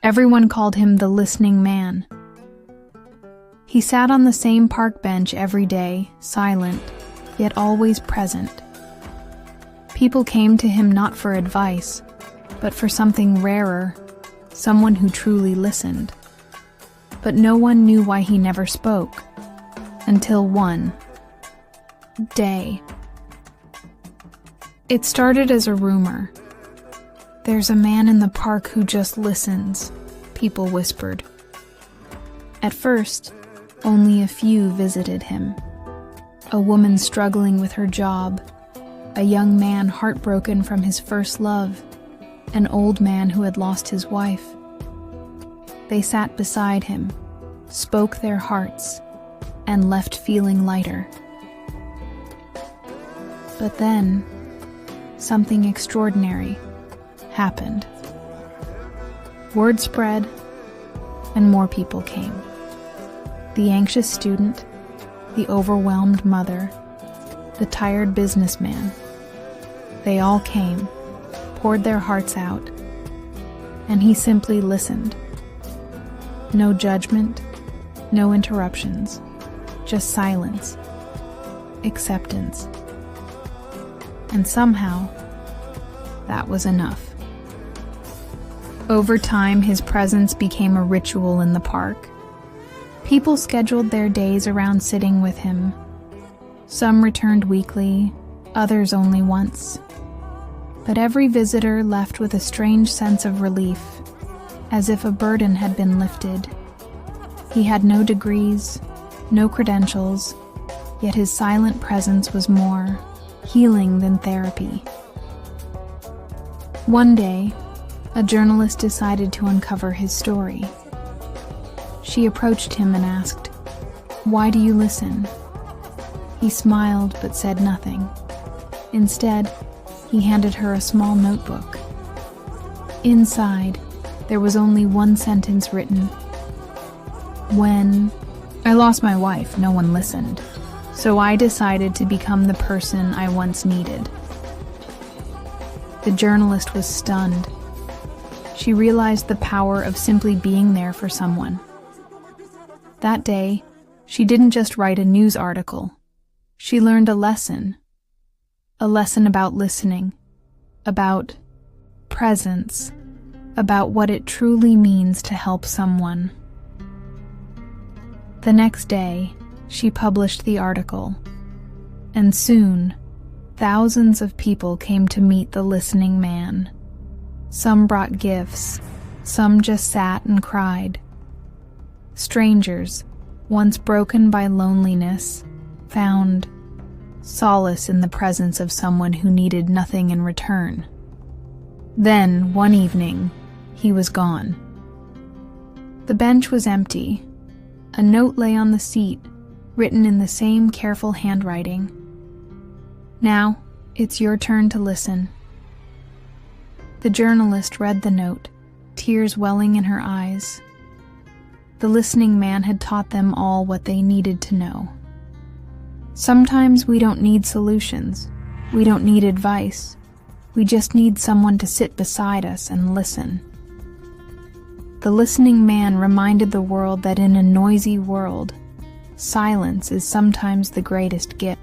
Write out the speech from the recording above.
Everyone called him the listening man. He sat on the same park bench every day, silent, yet always present. People came to him not for advice, but for something rarer, someone who truly listened. But no one knew why he never spoke, until one day. It started as a rumor. "There's a man in the park who just listens," people whispered. At first, only a few visited him. A woman struggling with her job, a young man heartbroken from his first love, an old man who had lost his wife. They sat beside him, spoke their hearts, and left feeling lighter. But then, something extraordinary happened. Word spread, and more people came. The anxious student, the overwhelmed mother, the tired businessman. They all came, poured their hearts out, and he simply listened. No judgment, no interruptions, just silence, acceptance. And somehow, that was enough. Over time, his presence became a ritual in the park. People scheduled their days around sitting with him. Some returned weekly, others only once. But every visitor left with a strange sense of relief, as if a burden had been lifted. He had no degrees, no credentials, yet his silent presence was more healing than therapy. One day, a journalist decided to uncover his story. She approached him and asked, "Why do you listen?" He smiled but said nothing. Instead, he handed her a small notebook. Inside, there was only one sentence written. "When I lost my wife, no one listened, so I decided to become the person I once needed." The journalist was stunned. She realized the power of simply being there for someone. That day, she didn't just write a news article. She learned a lesson about listening, about presence, about what it truly means to help someone. The next day, she published the article, and soon, thousands of people came to meet the listening man. Some brought gifts, some just sat and cried. Strangers, once broken by loneliness, found solace in the presence of someone who needed nothing in return. Then, one evening, he was gone. The bench was empty. A note lay on the seat, written in the same careful handwriting. "Now, it's your turn to listen." The journalist read the note, tears welling in her eyes. The listening man had taught them all what they needed to know. Sometimes we don't need solutions. We don't need advice. We just need someone to sit beside us and listen. The listening man reminded the world that in a noisy world, silence is sometimes the greatest gift.